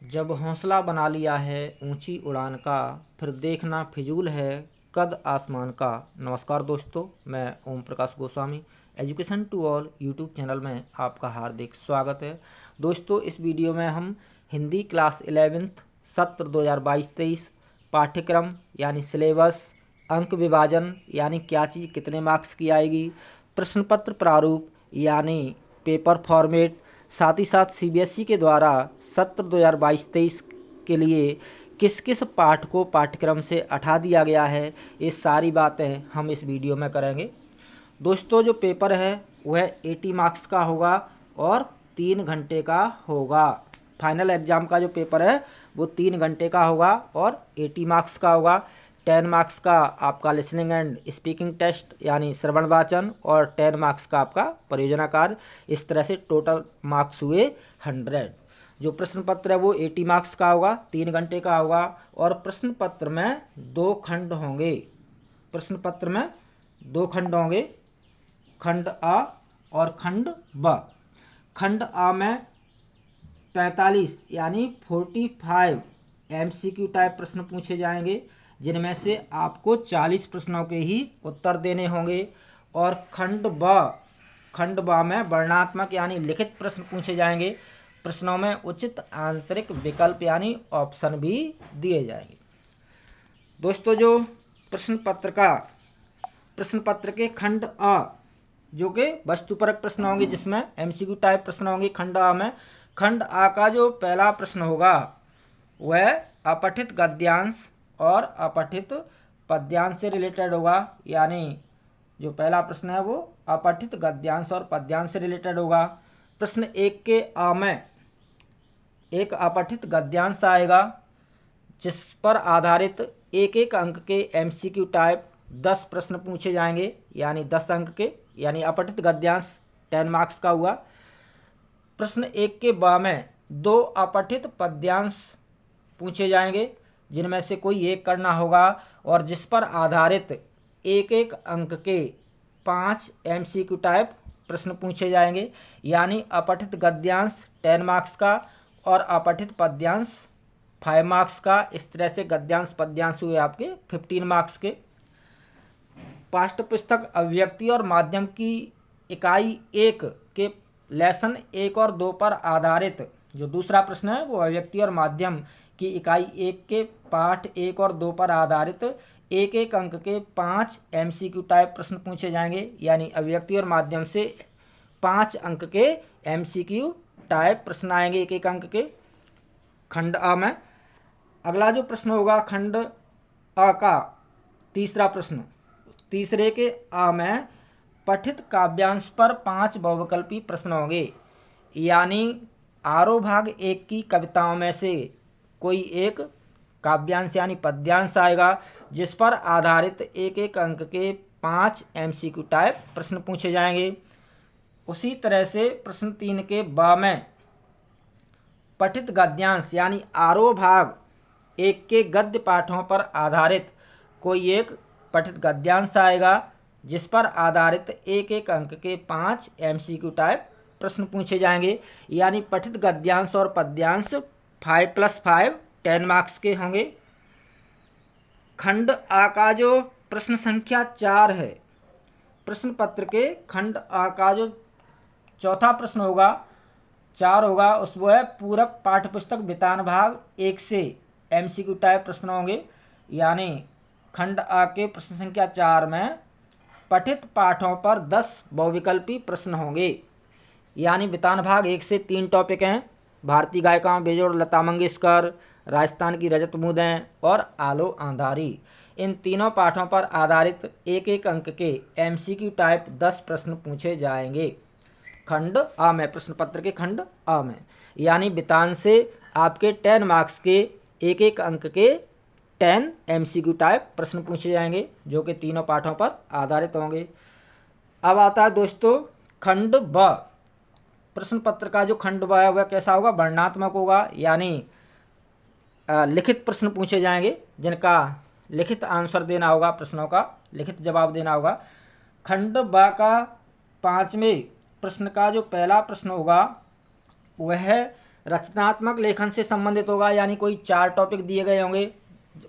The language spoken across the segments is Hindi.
जब हौसला बना लिया है ऊंची उड़ान का, फिर देखना फिजूल है कद आसमान का। नमस्कार दोस्तों, मैं Om Prakash Goswami education to all YouTube channel में आपका हार्दिक स्वागत है। दोस्तों, इस वीडियो में हम हिंदी क्लास 11th सत्र 2022-23 पाठ्यक्रम यानी सिलेबस, अंक विभाजन यानी क्या चीज़ कितने मार्क्स की आएगी, प्रश्न पत्र प्रारूप यानी पेपर फॉर्मेट, साथ ही साथ सीबीएसई के द्वारा सत्र 2022-23 के लिए किस किस पाठ को पाठ्यक्रम से हटा दिया गया है, ये सारी बातें हम इस वीडियो में करेंगे। दोस्तों, जो पेपर है वह 80 मार्क्स का होगा और 3 घंटे का होगा। फाइनल एग्ज़ाम का जो पेपर है वो 3 घंटे का होगा और 80 मार्क्स का होगा। 10 मार्क्स का आपका लिसनिंग एंड स्पीकिंग टेस्ट यानी श्रवण वाचन और 10 मार्क्स का आपका परियोजना कार्य। इस तरह से टोटल मार्क्स हुए 100। जो प्रश्न पत्र है वो 80 मार्क्स का होगा, 3 घंटे का होगा और प्रश्न पत्र में 2 खंड होंगे। प्रश्न पत्र में 2 खंड होंगे, खंड आ और खंड ब। खंड आ में 45 यानी 45 एमसीक्यू टाइप प्रश्न पूछे जाएंगे, जिनमें से आपको 40 प्रश्नों के ही उत्तर देने होंगे। और खंड ब में वर्णनात्मक यानी लिखित प्रश्न पूछे जाएंगे। प्रश्नों में उचित आंतरिक विकल्प यानी ऑप्शन भी दिए जाएंगे। दोस्तों, जो प्रश्न पत्र के खंड आ जो कि वस्तुपरक प्रश्न होंगे, जिसमें एमसीक्यू टाइप प्रश्न होंगे खंड आ में। खंड आ का जो पहला प्रश्न होगा वह अपठित गद्यांश और अपठित पद्यांश से रिलेटेड होगा। यानी जो पहला प्रश्न है वो अपठित गद्यांश और पद्यांश से रिलेटेड होगा। प्रश्न 1 के आ में एक अपठित गद्यांश आएगा, जिस पर आधारित एक एक अंक के एमसीक्यू टाइप 10 प्रश्न पूछे जाएंगे, यानी 10 अंक के, यानी अपठित गद्यांश 10 मार्क्स का हुआ। प्रश्न 1 के ब में 2 अपठित पद्यांश पूछे जाएंगे, जिनमें से कोई एक करना होगा और जिस पर आधारित एक एक अंक के 5 एमसीक्यू टाइप प्रश्न पूछे जाएंगे, यानी अपठित गद्यांश 10 मार्क्स का और अपठित पद्यांश 5 मार्क्स का। इस तरह से गद्यांश पद्यांश हुए आपके 15 मार्क्स के। पाठ्य पुस्तक अभिव्यक्ति और माध्यम की इकाई 1 के लेसन 1 और 2 पर आधारित जो दूसरा प्रश्न है वो अभिव्यक्ति और माध्यम की इकाई 1 के पाठ 1 और 2 पर आधारित एक एक अंक के 5 एमसीक्यू टाइप प्रश्न पूछे जाएंगे, यानी अभिव्यक्ति और माध्यम से 5 अंक के एमसीक्यू टाइप प्रश्न आएंगे एक एक अंक के खंड आ में। अगला जो प्रश्न होगा खंड आ का तीसरा प्रश्न, तीसरे के आ में पठित काव्यांश पर 5 बहुविकल्पी प्रश्न होंगे, यानी आरोह भाग 1 की कविताओं में से कोई एक काव्यांश यानी पद्यांश आएगा, जिस पर आधारित एक एक अंक के 5 एमसीक्यू टाइप प्रश्न पूछे जाएंगे। उसी तरह से प्रश्न 3 के ब में पठित गद्यांश यानी आरोह भाग 1 के गद्य पाठों पर आधारित कोई एक पठित गद्यांश आएगा, जिस पर आधारित एक एक अंक के 5 एमसीक्यू टाइप प्रश्न पूछे जाएंगे, यानी पठित गद्यांश और पद्यांश 5 + 5 10 मार्क्स के होंगे। खंड आ का जो प्रश्न संख्या 4 है, प्रश्न पत्र के खंड आ का जो चौथा प्रश्न होगा 4 होगा, उस वो है पूरक पाठ्यपुस्तक वितान भाग 1 से एमसीक्यू टाइप प्रश्न होंगे, यानी खंड आ के प्रश्न संख्या 4 में पठित पाठों पर 10 बहुविकल्पी प्रश्न होंगे। यानी वितान भाग 1 से 3 टॉपिक हैं, भारतीय गायिकाओं बेजोड़ लता मंगेशकर, राजस्थान की रजत मूदें और आलो आंधारी। इन तीनों पाठों पर आधारित एक एक अंक के एमसीक्यू टाइप 10 प्रश्न पूछे जाएंगे खंड आ में, प्रश्न पत्र के खंड आ में। यानी वितान से आपके 10 मार्क्स के एक एक अंक के 10 एमसीक्यू टाइप प्रश्न पूछे जाएंगे, जो कि तीनों पाठों पर आधारित होंगे। अब आता है दोस्तों खंड ब। प्रश्न पत्र का जो खंड ब है वह कैसा होगा, वर्णनात्मक होगा, यानी लिखित प्रश्न पूछे जाएंगे, जिनका लिखित आंसर देना होगा, प्रश्नों का लिखित जवाब देना होगा। खंड ब का 5वें प्रश्न का जो पहला प्रश्न होगा वह रचनात्मक लेखन से संबंधित होगा, यानी कोई 4 टॉपिक दिए गए होंगे,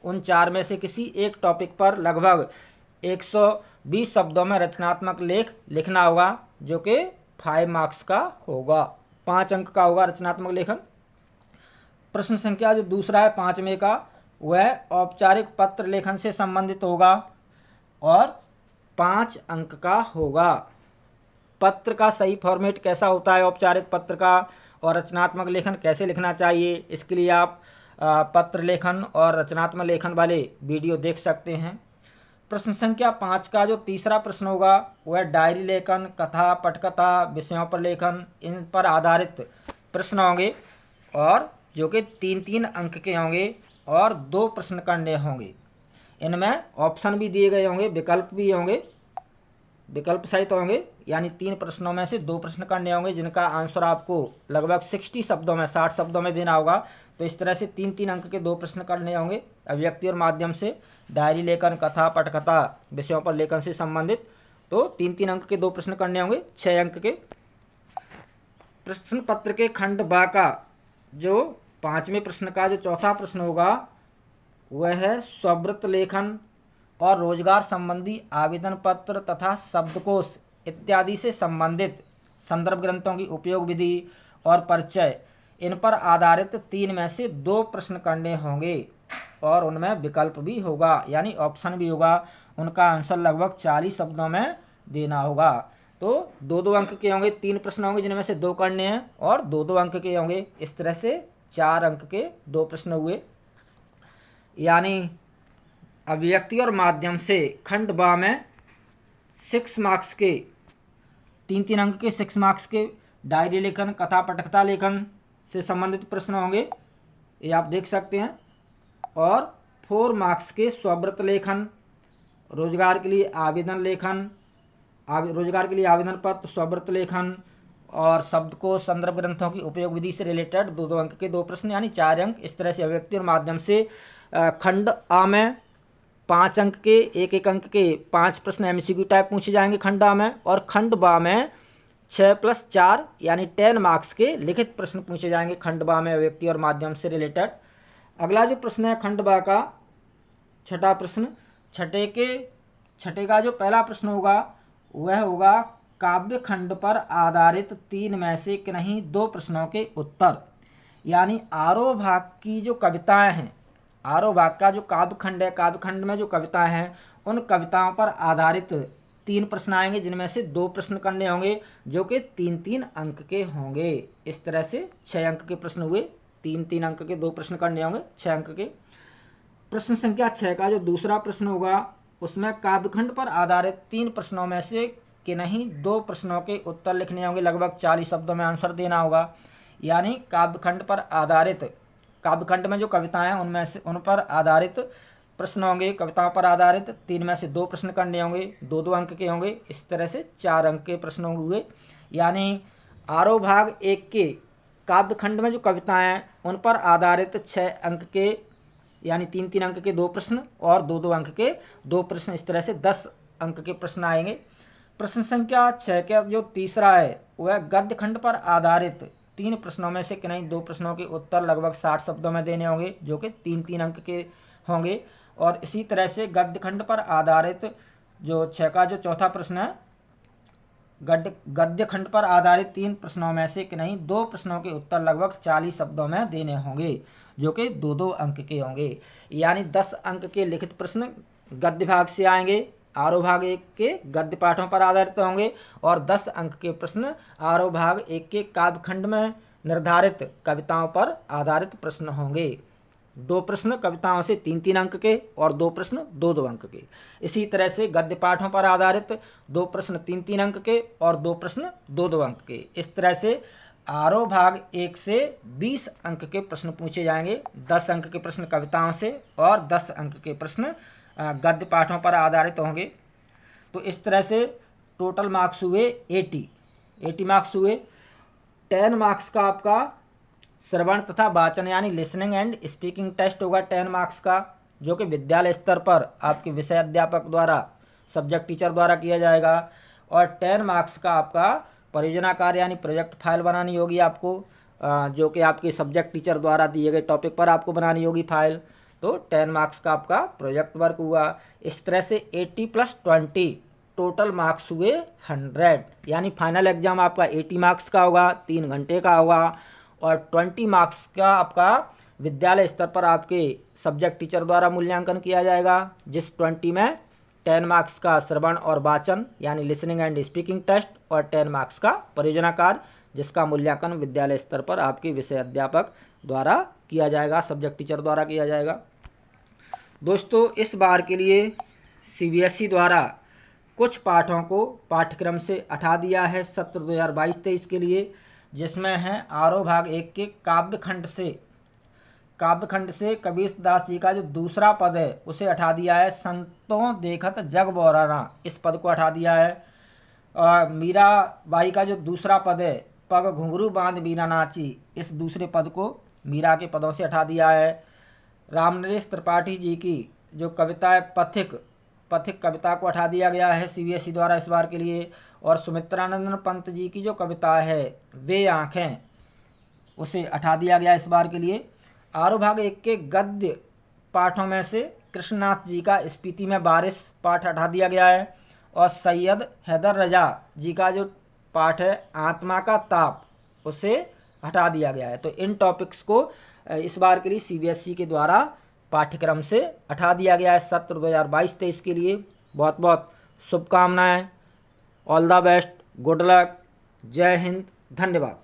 उन 4 में से किसी एक टॉपिक पर लगभग 120 शब्दों में रचनात्मक लेख लिखना होगा, जो कि 5 मार्क्स का होगा, 5 अंक का होगा रचनात्मक लेखन। प्रश्न संख्या जो दूसरा है 5वें का, वह औपचारिक पत्र लेखन से संबंधित होगा और 5 अंक का होगा। पत्र का सही फॉर्मेट कैसा होता है औपचारिक पत्र का, और रचनात्मक लेखन कैसे लिखना चाहिए, इसके लिए आप पत्र लेखन और रचनात्मक लेखन वाले वीडियो देख सकते हैं। प्रश्न संख्या 5 का जो तीसरा प्रश्न होगा वह डायरी लेखन, कथा, पटकथा, विषयों पर लेखन, इन पर आधारित प्रश्न होंगे, और जो कि 3-3 अंक के होंगे और 2 प्रश्न करने होंगे। इनमें ऑप्शन भी दिए गए होंगे, विकल्प भी होंगे, विकल्प सहित होंगे, यानी 3 प्रश्नों में से 2 प्रश्न करने होंगे, जिनका आंसर आपको लगभग 60 शब्दों में, 60 शब्दों में देना होगा। तो इस तरह से 3-3 अंक के 2 प्रश्न करने होंगे अभिव्यक्ति और माध्यम से, डायरी लेखन, कथा, पटकथा, विषयों पर लेखन से संबंधित। तो 3-3 अंक के 2 प्रश्न करने होंगे, 6 अंक के। प्रश्न पत्र के खंड बा का जो 5वें प्रश्न का जो चौथा प्रश्न होगा वह है स्ववृत्त लेखन और रोजगार संबंधी आवेदन पत्र तथा शब्दकोश इत्यादि से संबंधित संदर्भ ग्रंथों की उपयोग विधि और परिचय, इन पर आधारित 3 में से 2 प्रश्न करने होंगे, और उनमें विकल्प भी होगा, यानी ऑप्शन भी होगा। उनका आंसर लगभग 40 शब्दों में देना होगा। तो 2-2 अंक के होंगे, 3 प्रश्न होंगे जिनमें से 2 करने हैं, और 2-2 अंक के होंगे। इस तरह से 4 अंक के 2 प्रश्न हुए। यानी अभिव्यक्ति और माध्यम से खंड बा में 6 मार्क्स के 3-3 अंक के 6 मार्क्स के डायरी लेखन, कथा, पटकथा लेखन से संबंधित प्रश्न होंगे, ये आप देख सकते हैं। और 4 मार्क्स के स्ववृत्त लेखन, रोजगार के लिए आवेदन लेखन, रोजगार के लिए आवेदन पत्र, स्ववृत्त लेखन और शब्दकोश, संदर्भ ग्रंथों की उपयोग विधि से रिलेटेड 2-2 अंक के 2 प्रश्न, यानी 4 अंक। इस तरह से अभिव्यक्ति और माध्यम से खंड आ में 5 अंक के 1-1 अंक के 5 प्रश्न एमसीक्यू टाइप पूछे जाएंगे खंड आ में, और खंड बा में 6+4 यानी 10 मार्क्स के लिखित प्रश्न पूछे जाएंगे खंड बा में अभिव्यक्ति और माध्यम से रिलेटेड। अगला जो प्रश्न है खंड बा का छठा प्रश्न, छठे का जो पहला प्रश्न होगा वह होगा काव्य खंड पर आधारित 3 में से किन्हीं 2 प्रश्नों के उत्तर। यानी आरोह भाग की जो कविताएं हैं, आरोह भाग का जो काव्य खंड है, काव्य खंड में जो कविताएं हैं, उन कविताओं पर आधारित 3 प्रश्न आएंगे, जिनमें से 2 प्रश्न करने होंगे, जो कि 3-3 अंक के होंगे। इस तरह से 6 अंक के प्रश्न हुए, 3-3 अंक के 2 प्रश्न करने होंगे, 6 अंक के। प्रश्न संख्या 6 का जो दूसरा प्रश्न होगा उसमें काव्यखंड पर आधारित 3 प्रश्नों में से किन्हीं 2 प्रश्नों के उत्तर लिखने होंगे, लगभग 40 शब्दों में आंसर देना होगा। यानी काव्यखंड पर आधारित, काव्यखंड में जो कविताएं हैं उनमें से उन पर आधारित प्रश्न होंगे, कविताओं पर आधारित 3 में से 2 प्रश्न करने होंगे, 2-2 अंक के होंगे। इस तरह से 4 अंक के प्रश्न हुए। यानी आरोह भाग 1 के काव्यखंड में जो कविताएं हैं उन पर आधारित 6 अंक के, यानी 3-3 अंक के 2 प्रश्न और 2-2 अंक के 2 प्रश्न, इस तरह से 10 अंक के प्रश्न आएंगे। प्रश्न संख्या 6 का जो तीसरा है वह गद्य खंड पर आधारित 3 प्रश्नों में से किन्हीं 2 प्रश्नों के उत्तर लगभग 60 शब्दों में देने होंगे, जो कि 3-3 अंक के होंगे। और इसी तरह से गद्य खंड पर आधारित जो 6 का जो चौथा प्रश्न है, गद्य खंड पर आधारित 3 प्रश्नों में से किन्हीं 2 प्रश्नों के उत्तर लगभग 40 शब्दों में देने होंगे, जो कि 2-2 अंक के होंगे। यानी 10 अंक के लिखित प्रश्न गद्य भाग से आएंगे, आरोह भाग 1 के गद्य पाठों पर आधारित होंगे, और 10 अंक के प्रश्न आरोह भाग 1 के काव्यखंड में निर्धारित कविताओं पर आधारित प्रश्न होंगे। 2 प्रश्न कविताओं से 3-3 अंक के और 2 प्रश्न 2-2 अंक के। इसी तरह से गद्य पाठों पर आधारित 2 प्रश्न 3-3 अंक के और 2 प्रश्न 2-2 अंक के। इस तरह से आरोह भाग 1 से 20 अंक के प्रश्न पूछे जाएंगे, 10 अंक के प्रश्न कविताओं से और 10 अंक के प्रश्न गद्य पाठों पर आधारित होंगे। तो इस तरह से टोटल मार्क्स हुए 80 मार्क्स हुए। 10 मार्क्स का आपका श्रवण तथा वाचन यानी लिसनिंग एंड स्पीकिंग टेस्ट होगा 10 मार्क्स का, जो कि विद्यालय स्तर पर आपके विषय अध्यापक द्वारा, सब्जेक्ट टीचर द्वारा किया जाएगा। और 10 मार्क्स का आपका परियोजना कार्य यानी प्रोजेक्ट फाइल बनानी होगी आपको, जो कि आपके सब्जेक्ट टीचर द्वारा दिए गए टॉपिक पर आपको बनानी होगी फाइल। तो 10 मार्क्स का आपका प्रोजेक्ट वर्क हुआ। इस तरह से 80 + 20 टोटल मार्क्स हुए 100, यानी फाइनल एग्जाम आपका 80 मार्क्स का होगा, 3 घंटे का होगा, और 20 मार्क्स का आपका विद्यालय स्तर पर आपके सब्जेक्ट टीचर द्वारा मूल्यांकन किया जाएगा, जिस 20 में 10 मार्क्स का श्रवण और वाचन यानी लिसनिंग एंड स्पीकिंग टेस्ट, और 10 मार्क्स का परियोजना कार्य, जिसका मूल्यांकन विद्यालय स्तर पर आपके विषय अध्यापक द्वारा किया जाएगा, सब्जेक्ट टीचर द्वारा किया जाएगा। दोस्तों, इस बार के लिए CBSE द्वारा कुछ पाठों को पाठ्यक्रम से हटा दिया है सत्र 2022-23 के लिए, जिसमें है आरोह भाग 1 के काव्यखंड से कबीरदास जी का जो दूसरा पद है उसे हटा दिया है। संतों देखत जग बौराना, इस पद को हटा दिया है। और मीराबाई का जो दूसरा पद है पग घुंघरू बांध बीना नाची, इस दूसरे पद को मीरा के पदों से हटा दिया है। रामनरेश त्रिपाठी जी की जो कविता है पथिक कविता को हटा दिया गया है CBSE द्वारा इस बार के लिए। और सुमित्रानंदन पंत जी की जो कविता है वे आँखें, उसे हटा दिया गया इस बार के लिए। आरोह भाग 1 के गद्य पाठों में से कृष्णनाथ जी का स्पीति में बारिश पाठ हटा दिया गया है। और सैयद हैदर रजा जी का जो पाठ है आत्मा का ताप, उसे हटा दिया गया है। तो इन टॉपिक्स को इस बार के लिए CBSE के द्वारा पाठ्यक्रम से हटा दिया गया है सत्र 2022-23 के लिए। बहुत बहुत शुभकामनाएं। All the best, good luck, जय हिंद, धन्यवाद।